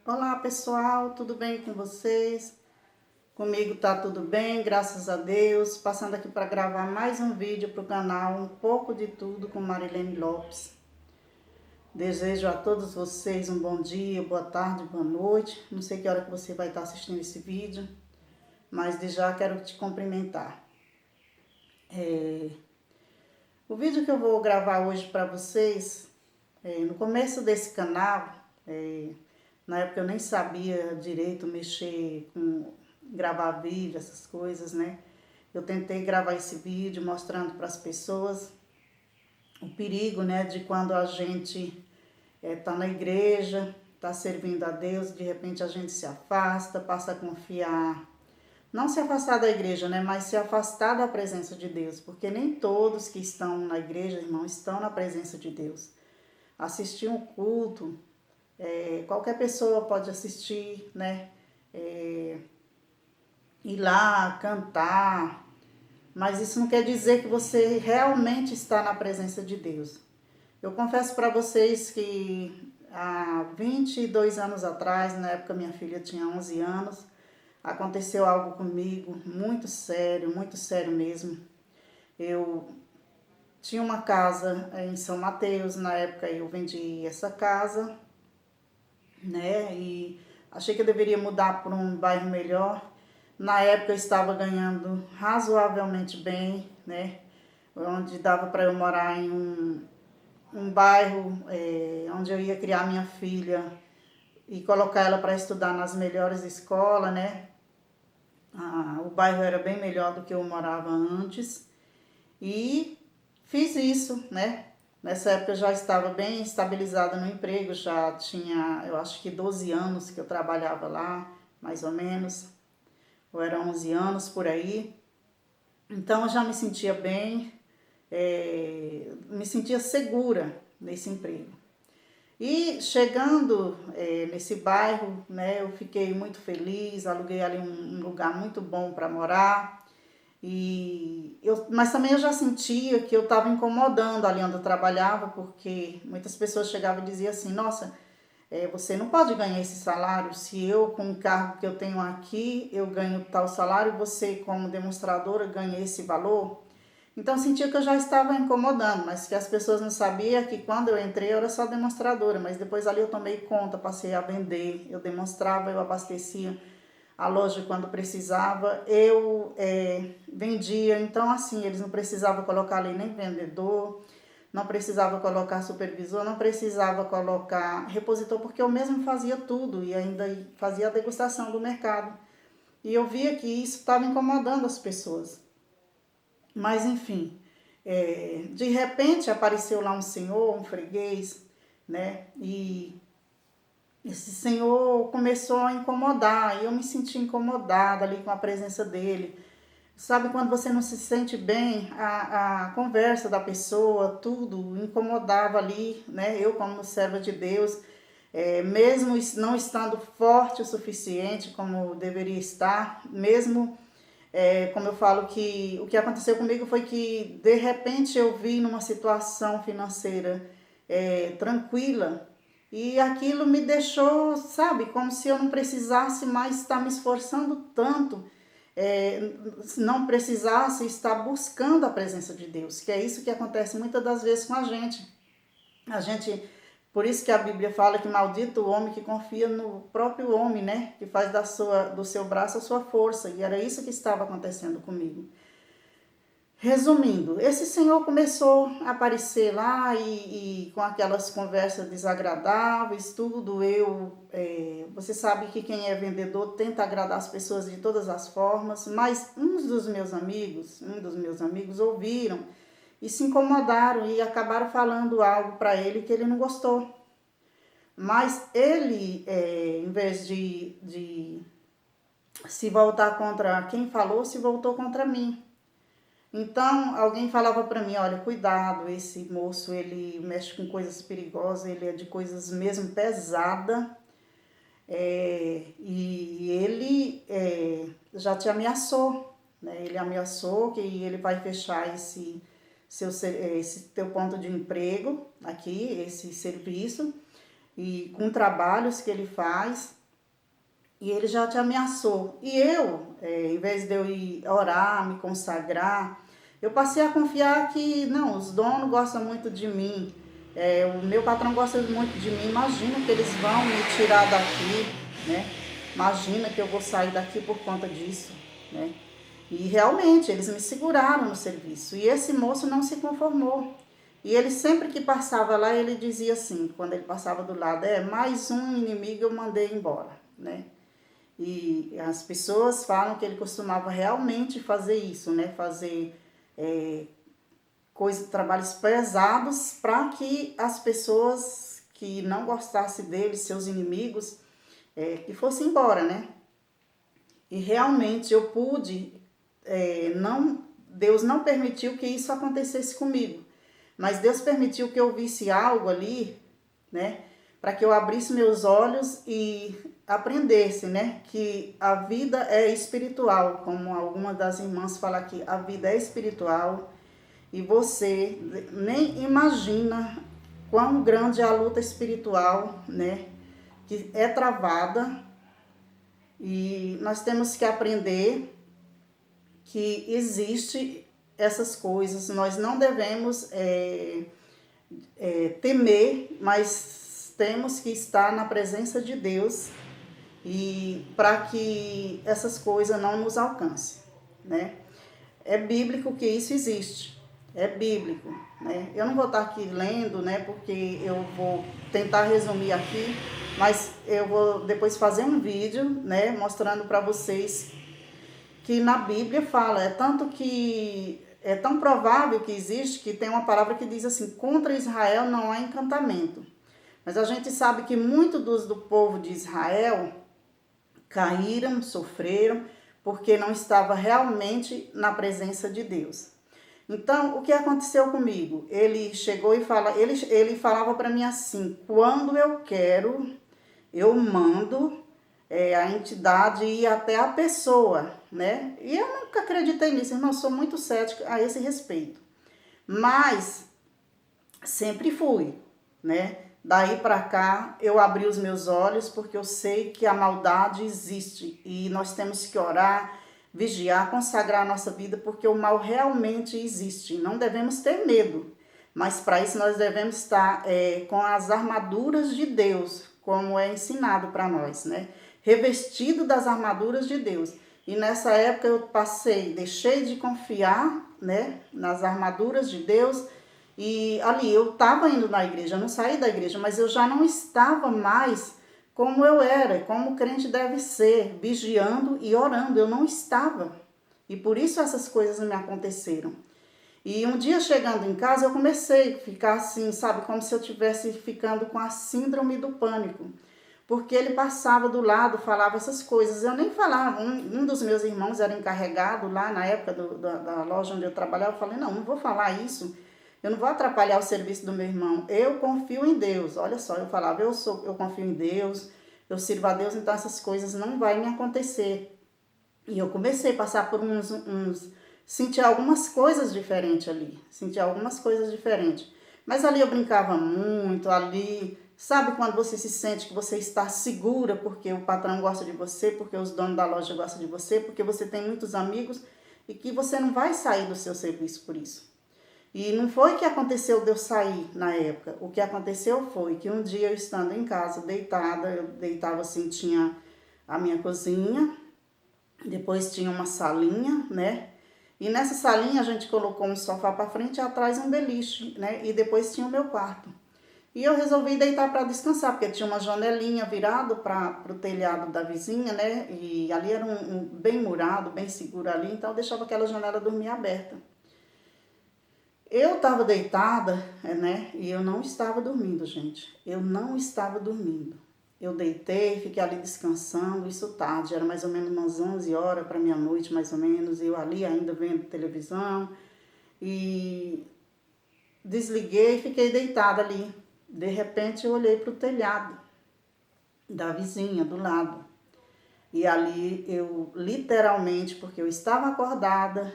Olá pessoal, tudo bem com vocês? Comigo tá tudo bem, graças a Deus. Passando aqui para gravar mais um vídeo para o canal Um Pouco de Tudo com Marilene Lopes. Desejo a todos vocês um bom dia, boa tarde, boa noite. Não sei que hora que você vai estar assistindo esse vídeo, mas de já quero te cumprimentar. O vídeo que eu vou gravar hoje para vocês, no começo desse canal, na época eu nem sabia direito mexer com gravar vídeo, essas coisas, né? Eu tentei gravar esse vídeo mostrando para as pessoas o perigo, né, de quando a gente tá na igreja, tá servindo a Deus, de repente a gente se afasta, passa a confiar, não se afastar da igreja, né, mas se afastar da presença de Deus, porque nem todos que estão na igreja, irmão, estão na presença de Deus. Assistir um culto, qualquer pessoa pode assistir, né, ir lá, cantar, mas isso não quer dizer que você realmente está na presença de Deus. Eu confesso para vocês que há 22 anos atrás, na época minha filha tinha 11 anos, aconteceu algo comigo muito sério mesmo. Eu tinha uma casa em São Mateus, na época eu vendi essa casa, né? E achei que eu deveria mudar para um bairro melhor. Na época eu estava ganhando razoavelmente bem, né? Onde dava para eu morar em um bairro onde eu ia criar minha filha e colocar ela para estudar nas melhores escolas, né? O bairro era bem melhor do que eu morava antes e fiz isso, né? Nessa época eu já estava bem estabilizada no emprego, já tinha, eu acho que 12 anos que eu trabalhava lá, mais ou menos, ou era 11 anos por aí. Então eu já me sentia bem, me sentia segura nesse emprego. E chegando nesse bairro, né, eu fiquei muito feliz, aluguei ali um lugar muito bom para morar. Mas também eu já sentia que eu estava incomodando ali onde eu trabalhava, porque muitas pessoas chegavam e diziam assim, nossa, você não pode ganhar esse salário, se eu com o cargo que eu tenho aqui, eu ganho tal salário, você como demonstradora ganha esse valor. Então eu sentia que eu já estava incomodando, mas que as pessoas não sabiam que quando eu entrei eu era só demonstradora, mas depois ali eu tomei conta, passei a vender, eu demonstrava, eu abastecia a loja quando precisava, eu vendia, então assim, eles não precisavam colocar ali nem vendedor, não precisava colocar supervisor, não precisava colocar repositor, porque eu mesmo fazia tudo e ainda fazia a degustação do mercado. E eu via que isso estava incomodando as pessoas. Mas enfim, de repente apareceu lá um senhor, um freguês, né? E esse senhor começou a incomodar, e eu me senti incomodada ali com a presença dele. Sabe quando você não se sente bem, a conversa da pessoa, tudo incomodava ali, né? Eu como serva de Deus, mesmo não estando forte o suficiente como deveria estar, mesmo como eu falo que o que aconteceu comigo foi que de repente eu vi numa situação financeira tranquila e aquilo me deixou, sabe, como se eu não precisasse mais estar me esforçando tanto, não precisasse estar buscando a presença de Deus, que é isso que acontece muitas das vezes com a gente. A gente, por isso que a Bíblia fala que maldito o homem que confia no próprio homem, né? Que faz do seu braço a sua força. E era isso que estava acontecendo comigo. Resumindo, esse senhor começou a aparecer lá e com aquelas conversas desagradáveis, tudo. Você sabe que quem é vendedor tenta agradar as pessoas de todas as formas, mas um dos meus amigos ouviram e se incomodaram e acabaram falando algo para ele que ele não gostou. Mas ele, em vez de se voltar contra quem falou, se voltou contra mim. Então, alguém falava para mim, olha, cuidado, esse moço, ele mexe com coisas perigosas, ele é de coisas mesmo pesadas, e ele já te ameaçou, né? Ele ameaçou que ele vai fechar esse teu ponto de emprego aqui, esse serviço, e com trabalhos que ele faz, e ele já te ameaçou. E eu, em vez de eu ir orar, me consagrar, eu passei a confiar que, não, os donos gostam muito de mim, o meu patrão gosta muito de mim, imagina que eles vão me tirar daqui, né? Imagina que eu vou sair daqui por conta disso, né? E realmente, eles me seguraram no serviço. E esse moço não se conformou. E ele sempre que passava lá, ele dizia assim, quando ele passava do lado, mais um inimigo eu mandei embora, né? E as pessoas falam que ele costumava realmente fazer isso, né? Fazer trabalhos pesados para que as pessoas que não gostassem dele, seus inimigos, que fossem embora, né? E realmente eu pude, Deus não permitiu que isso acontecesse comigo, mas Deus permitiu que eu visse algo ali, né? Para que eu abrisse meus olhos e aprendesse, né? Que a vida é espiritual, como alguma das irmãs fala aqui, a vida é espiritual e você nem imagina quão grande é a luta espiritual, né? Que é travada e nós temos que aprender que existe essas coisas, nós não devemos temer, mas temos que estar na presença de Deus e para que essas coisas não nos alcancem, né? É bíblico que isso existe, é bíblico, né? Eu não vou estar aqui lendo, né? Porque eu vou tentar resumir aqui, mas eu vou depois fazer um vídeo, né? Mostrando para vocês que na Bíblia fala, tanto que é tão provável que existe que tem uma palavra que diz assim, contra Israel não há encantamento. Mas a gente sabe que muitos do povo de Israel caíram, sofreram, porque não estava realmente na presença de Deus. Então, o que aconteceu comigo? Ele chegou e ele falava para mim assim, quando eu quero, eu mando a entidade ir até a pessoa, né? E eu nunca acreditei nisso, irmão, sou muito cética a esse respeito. Mas sempre fui, né? Daí para cá eu abri os meus olhos porque eu sei que a maldade existe e nós temos que orar, vigiar, consagrar a nossa vida porque o mal realmente existe. Não devemos ter medo, mas para isso nós devemos estar com as armaduras de Deus, como é ensinado para nós, né? Revestido das armaduras de Deus. E nessa época eu deixei de confiar, né, nas armaduras de Deus. E ali eu estava indo na igreja, eu não saí da igreja, mas eu já não estava mais como eu era, como o crente deve ser, vigiando e orando. Eu não estava. E por isso essas coisas me aconteceram. E um dia chegando em casa, eu comecei a ficar assim, sabe, como se eu estivesse ficando com a síndrome do pânico. Porque ele passava do lado, falava essas coisas. Eu nem falava. Um dos meus irmãos era encarregado lá na época da loja onde eu trabalhava. Eu falei, não vou falar isso. Eu não vou atrapalhar o serviço do meu irmão. Eu confio em Deus. Olha só, eu falava, eu confio em Deus, eu sirvo a Deus, então essas coisas não vai me acontecer. E eu comecei a passar por senti algumas coisas diferentes ali. Mas ali eu brincava muito, ali, sabe quando você se sente que você está segura porque o patrão gosta de você, porque os donos da loja gostam de você, porque você tem muitos amigos e que você não vai sair do seu serviço por isso. E não foi que aconteceu de eu sair na época. O que aconteceu foi que um dia eu estando em casa, deitada, eu deitava assim, tinha a minha cozinha, depois tinha uma salinha, né? E nessa salinha a gente colocou um sofá para frente e atrás um beliche, né? E depois tinha o meu quarto. E eu resolvi deitar para descansar, porque tinha uma janelinha virada para o telhado da vizinha, né? E ali era bem murado, bem seguro ali, então eu deixava aquela janela dormir aberta. Eu estava deitada, né? E eu não estava dormindo, gente. Eu não estava dormindo. Eu deitei, fiquei ali descansando, isso tarde, era mais ou menos umas 11 horas para meia-noite, mais ou menos. Eu ali ainda vendo televisão e desliguei e fiquei deitada ali. De repente eu olhei para o telhado da vizinha do lado. E ali eu literalmente, porque eu estava acordada,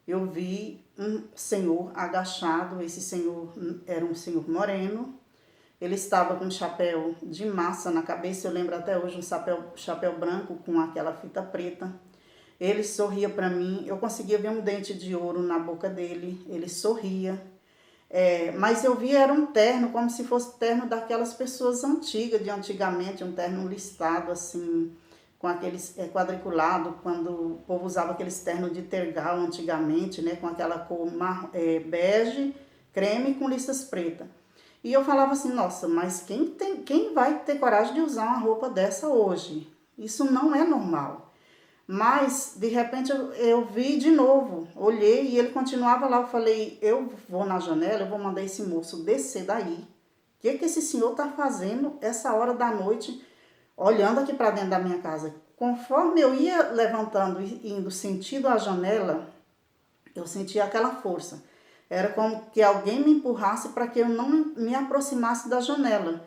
eu vi um senhor agachado. Esse senhor era um senhor moreno, Ele estava com um chapéu de massa na cabeça, eu lembro até hoje, um chapéu branco com aquela fita preta. Ele sorria para mim, eu conseguia ver um dente de ouro na boca dele, ele sorria. Mas eu via era um terno, como se fosse terno daquelas pessoas antigas, de antigamente, um terno listado assim, com aqueles quadriculado, quando o povo usava aqueles ternos de tergal antigamente, né, com aquela cor bege, creme com listas pretas. E eu falava assim, nossa, mas quem vai ter coragem de usar uma roupa dessa hoje? Isso não é normal. Mas, de repente, eu vi de novo, olhei e ele continuava lá. Eu falei, eu vou na janela, eu vou mandar esse moço descer daí. O que esse senhor está fazendo essa hora da noite, olhando aqui para dentro da minha casa? Conforme eu ia levantando e indo sentido a janela, eu sentia aquela força. Era como que alguém me empurrasse para que eu não me aproximasse da janela.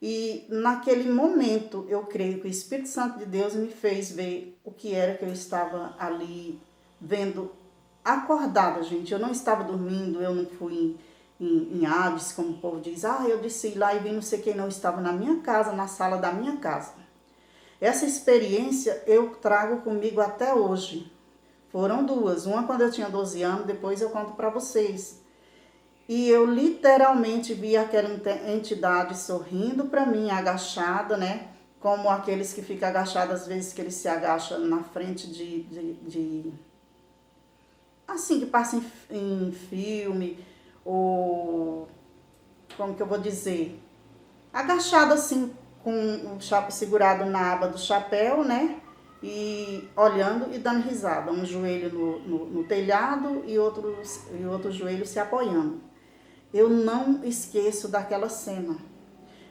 E naquele momento, eu creio que o Espírito Santo de Deus me fez ver o que era que eu estava ali vendo, acordada, gente. Eu não estava dormindo, eu não fui em Hades, como o povo diz. Eu disse lá e vi não sei quem, não, estava na minha casa, na sala da minha casa. Essa experiência eu trago comigo até hoje. Foram duas, uma quando eu tinha 12 anos, depois eu conto para vocês. E eu literalmente vi aquela entidade sorrindo para mim, agachada, né? Como aqueles que ficam agachados, às vezes que eles se agacham na frente assim, que passa em filme, ou como que eu vou dizer? Agachado assim, com o chapéu segurado na aba do chapéu, né? E olhando e dando risada. Um joelho no telhado e outro joelho se apoiando. Eu não esqueço daquela cena.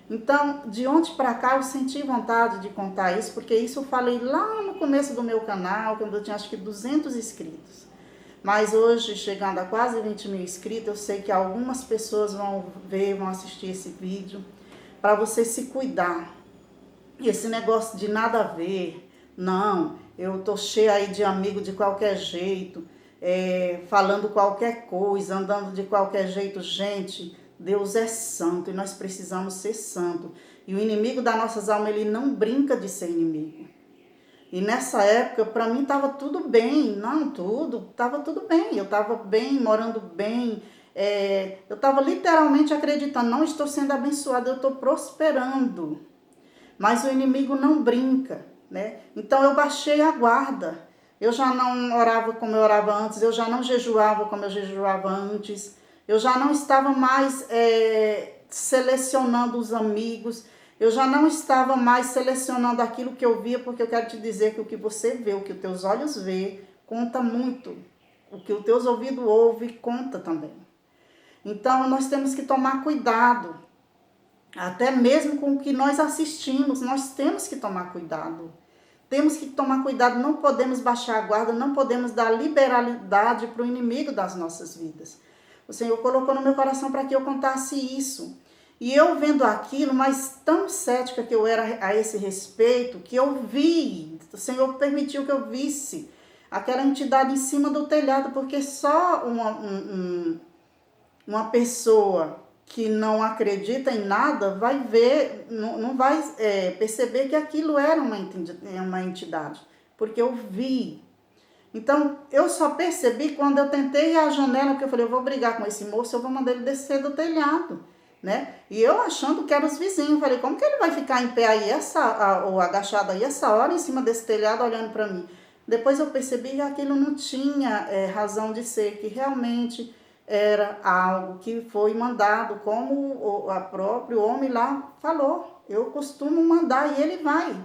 Então, de ontem para cá, eu senti vontade de contar isso, porque isso eu falei lá no começo do meu canal, quando eu tinha acho que 200 inscritos. Mas hoje, chegando a quase 20 mil inscritos, eu sei que algumas pessoas vão ver, vão assistir esse vídeo, para você se cuidar. E esse negócio de nada a ver, não, eu tô cheia aí de amigo de qualquer jeito, falando qualquer coisa, andando de qualquer jeito. Gente, Deus é santo e nós precisamos ser santo. E o inimigo das nossas almas, ele não brinca de ser inimigo. E nessa época, para mim, estava tudo bem. Não, estava tudo bem. Eu estava bem, morando bem. Eu estava literalmente acreditando, não estou sendo abençoada, eu estou prosperando. Mas o inimigo não brinca, né? Então eu baixei a guarda. Eu já não orava como eu orava antes, eu já não jejuava como eu jejuava antes, eu já não estava mais selecionando os amigos, eu já não estava mais selecionando aquilo que eu via, porque eu quero te dizer que o que você vê, o que os teus olhos vê, conta muito. O que os teus ouvidos ouvem, conta também. Então nós temos que tomar cuidado. Até mesmo com o que nós assistimos, nós temos que tomar cuidado. Temos que tomar cuidado, não podemos baixar a guarda, não podemos dar liberalidade para o inimigo das nossas vidas. O Senhor colocou no meu coração para que eu contasse isso. E eu vendo aquilo, mas tão cética que eu era a esse respeito, que eu vi, o Senhor permitiu que eu visse aquela entidade em cima do telhado, porque só uma pessoa que não acredita em nada vai ver, não vai perceber que aquilo era uma entidade, porque eu vi. Então, eu só percebi quando eu tentei ir à janela, porque eu falei, eu vou brigar com esse moço, eu vou mandar ele descer do telhado, né? E eu achando que eram os vizinhos, eu falei, como que ele vai ficar em pé aí, ou agachado aí essa hora em cima desse telhado olhando para mim? Depois eu percebi que aquilo não tinha razão de ser, que realmente era algo que foi mandado, como o próprio homem lá falou. Eu costumo mandar e ele vai.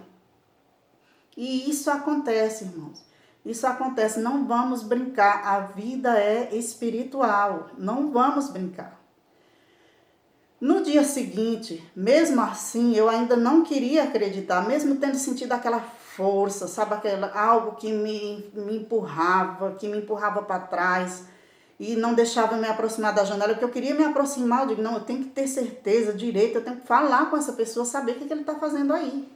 E isso acontece, irmãos. Isso acontece. Não vamos brincar. A vida é espiritual. Não vamos brincar. No dia seguinte, mesmo assim, eu ainda não queria acreditar, mesmo tendo sentido aquela força, sabe, algo que me empurrava para trás e não deixava eu me aproximar da janela, porque eu queria me aproximar. Eu digo, não, eu tenho que ter certeza, direito, eu tenho que falar com essa pessoa, saber o que ele está fazendo aí.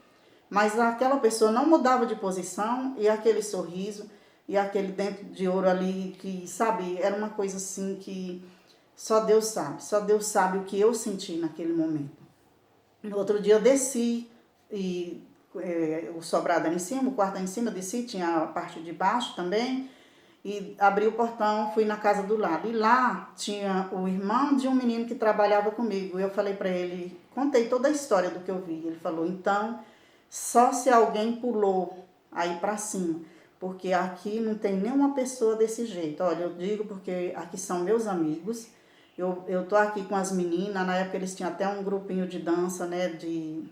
Mas aquela pessoa não mudava de posição, e aquele sorriso, e aquele dente de ouro ali, que, sabe, era uma coisa assim que só Deus sabe o que eu senti naquele momento. No outro dia eu desci e o sobrado era em cima, o quarto era em cima, eu desci, tinha a parte de baixo também, e abri o portão, fui na casa do lado. E lá tinha o irmão de um menino que trabalhava comigo. Eu falei para ele, contei toda a história do que eu vi. Ele falou, então, só se alguém pulou aí para cima, porque aqui não tem nenhuma pessoa desse jeito. Olha, eu digo porque aqui são meus amigos. Eu tô aqui com as meninas, na época eles tinham até um grupinho de dança, né, de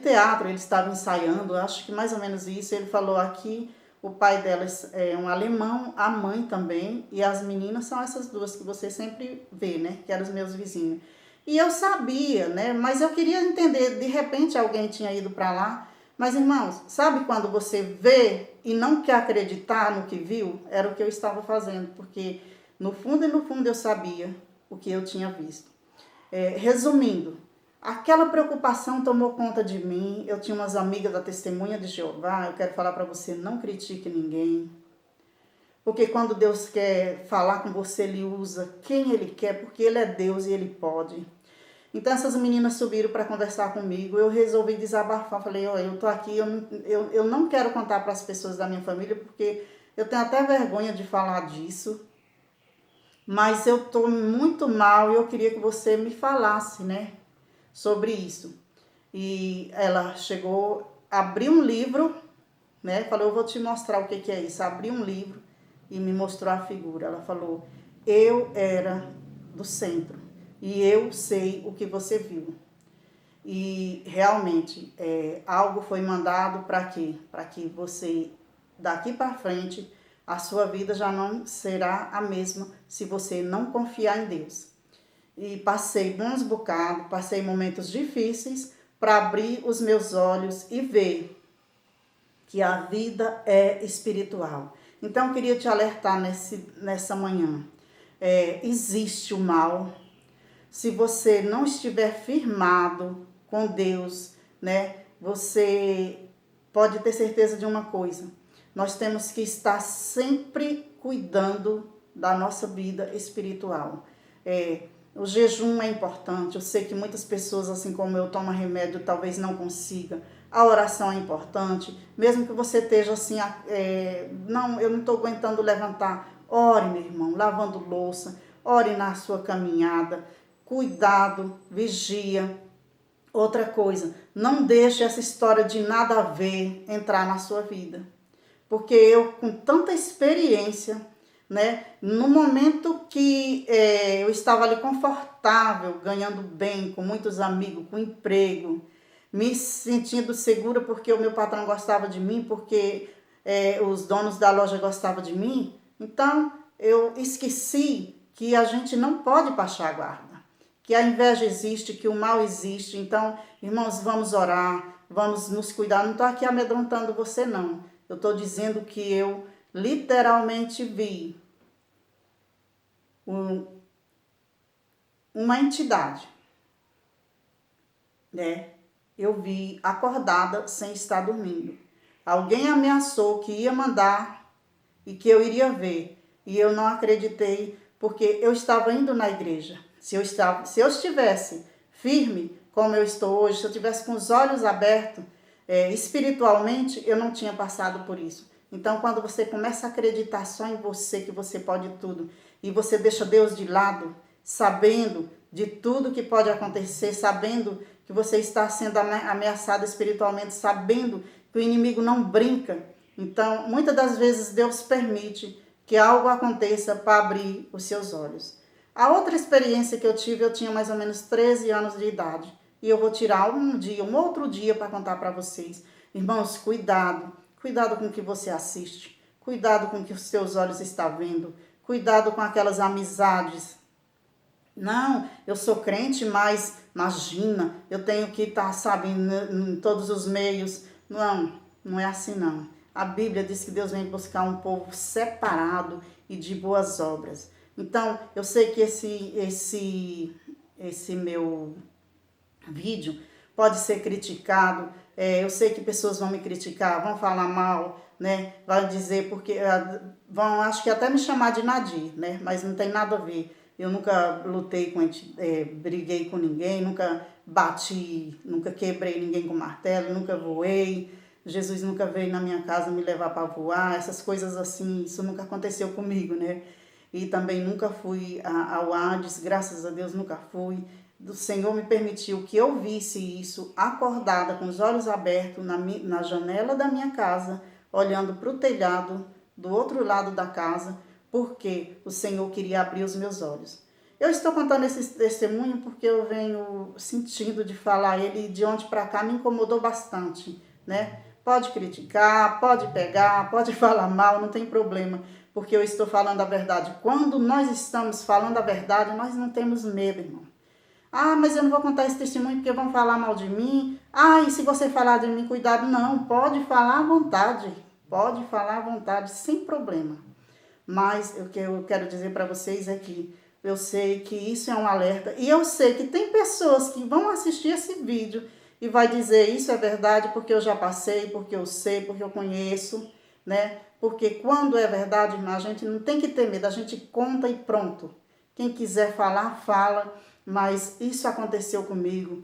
teatro, eles estavam ensaiando, acho que mais ou menos isso. Ele falou aqui, o pai delas é um alemão, a mãe também, e as meninas são essas duas que você sempre vê, né, que eram os meus vizinhos. E eu sabia, né, mas eu queria entender, de repente alguém tinha ido para lá. Mas, irmãos, sabe quando você vê e não quer acreditar no que viu? Era o que eu estava fazendo, porque no fundo e no fundo eu sabia o que eu tinha visto. Resumindo, aquela preocupação tomou conta de mim. Eu tinha umas amigas da Testemunha de Jeová. Eu quero falar para você, não critique ninguém. Porque quando Deus quer falar com você, Ele usa quem Ele quer, porque Ele é Deus e Ele pode. Então essas meninas subiram para conversar comigo, eu resolvi desabafar, falei, olha, eu tô aqui, eu não quero contar para as pessoas da minha família, porque eu tenho até vergonha de falar disso, mas eu tô muito mal e eu queria que você me falasse, né, sobre isso. E ela chegou, abriu um livro, né, falou, eu vou te mostrar o que é isso. Abriu um livro e me mostrou a figura. Ela falou, eu era do centro. E eu sei o que você viu. E realmente, algo foi mandado para quê? Para que você, daqui para frente, a sua vida já não será a mesma se você não confiar em Deus. E passei bons bocados, passei momentos difíceis para abrir os meus olhos e ver que a vida é espiritual. Então, eu queria te alertar nessa manhã. Existe o mal. Se você não estiver firmado com Deus, né, você pode ter certeza de uma coisa. Nós temos que estar sempre cuidando da nossa vida espiritual. O jejum é importante. Eu sei que muitas pessoas, assim como eu, tomam remédio, talvez não consiga. A oração é importante. Mesmo que você esteja assim, não, eu não estou aguentando levantar. Ore, meu irmão, lavando louça. Ore na sua caminhada. Cuidado, vigia. Outra coisa, não deixe essa história de nada a ver entrar na sua vida. Porque eu, com tanta experiência, né, no momento que eu estava ali confortável, ganhando bem, com muitos amigos, com emprego, me sentindo segura porque o meu patrão gostava de mim, porque os donos da loja gostavam de mim, então eu esqueci que a gente não pode baixar a guarda, que a inveja existe, que o mal existe. Então, irmãos, vamos orar, vamos nos cuidar. Não estou aqui amedrontando você, não. Eu estou dizendo que eu literalmente vi uma entidade, né? Eu vi acordada sem estar dormindo. Alguém ameaçou que ia mandar e que eu iria ver. E eu não acreditei, porque eu estava indo na igreja. Se eu estivesse firme, como eu estou hoje, se eu estivesse com os olhos abertos, espiritualmente, eu não tinha passado por isso. Então, quando você começa a acreditar só em você, que você pode tudo, e você deixa Deus de lado, sabendo de tudo que pode acontecer, sabendo que você está sendo ameaçado espiritualmente, sabendo que o inimigo não brinca. Então, muitas das vezes, Deus permite que algo aconteça para abrir os seus olhos. A outra experiência que eu tive, eu tinha mais ou menos 13 anos de idade. E eu vou tirar um outro dia para contar para vocês. Irmãos, cuidado. Cuidado com o que você assiste. Cuidado com o que os seus olhos estão vendo. Cuidado com aquelas amizades. Não, eu sou crente, mas imagina, eu tenho que estar, sabe, em todos os meios. Não, não é assim não. A Bíblia diz que Deus vem buscar um povo separado e de boas obras. Então, eu sei que esse meu vídeo pode ser criticado. Eu sei que pessoas vão me criticar, vão falar mal, né? Vão dizer, porque acho que até me chamar de Nadir, né? Mas não tem nada a ver. eu nunca lutei briguei com ninguém, nunca bati, nunca quebrei ninguém com martelo, nunca voei. Jesus nunca veio na minha casa me levar para voar, essas coisas assim, isso nunca aconteceu comigo, né? E também nunca fui ao Hades, graças a Deus nunca fui. O Senhor me permitiu que eu visse isso acordada, com os olhos abertos, na janela da minha casa, olhando para o telhado do outro lado da casa, porque o Senhor queria abrir os meus olhos. Eu estou contando esse testemunho porque eu venho sentindo de falar ele de ontem para cá, me incomodou bastante, né? Pode criticar, pode pegar, pode falar mal, não tem problema, porque eu estou falando a verdade. Quando nós estamos falando a verdade, nós não temos medo, irmão. Ah, mas eu não vou contar esse testemunho porque vão falar mal de mim. Ah, e se você falar de mim, cuidado. Não, pode falar à vontade. Pode falar à vontade, sem problema. Mas o que eu quero dizer para vocês é que eu sei que isso é um alerta. E eu sei que tem pessoas que vão assistir esse vídeo e vai dizer isso é verdade porque eu já passei, porque eu sei, porque eu conheço, né? Porque quando é verdade, irmã, a gente não tem que ter medo, a gente conta e pronto. Quem quiser falar, fala, mas isso aconteceu comigo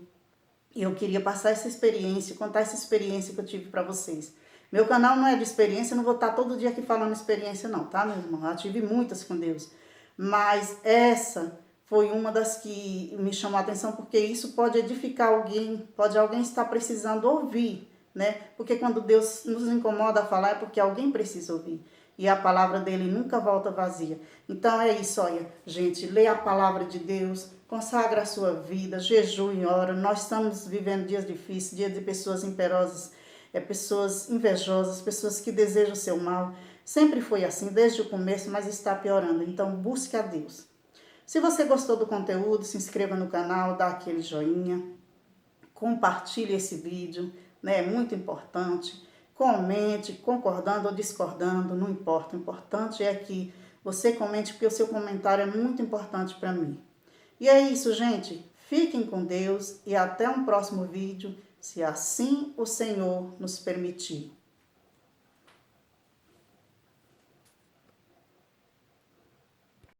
e eu queria passar essa experiência, contar essa experiência que eu tive para vocês. Meu canal não é de experiência, eu não vou estar todo dia aqui falando experiência não, tá, meu irmão? Eu tive muitas com Deus, mas essa foi uma das que me chamou a atenção, porque isso pode edificar alguém, pode alguém estar precisando ouvir, né? Porque quando Deus nos incomoda a falar é porque alguém precisa ouvir. E a palavra dele nunca volta vazia. Então é isso, olha, gente, lê a palavra de Deus, consagra a sua vida, jejue e ora. Nós estamos vivendo dias difíceis, dias de pessoas imperosas, pessoas invejosas, pessoas que desejam o seu mal. Sempre foi assim, desde o começo, mas está piorando. Então busque a Deus. Se você gostou do conteúdo, se inscreva no canal, dá aquele joinha, compartilhe esse vídeo, né? É muito importante. Comente, concordando ou discordando, não importa. O importante é que você comente, porque o seu comentário é muito importante para mim. E é isso, gente. Fiquem com Deus e até um próximo vídeo, se assim o Senhor nos permitir.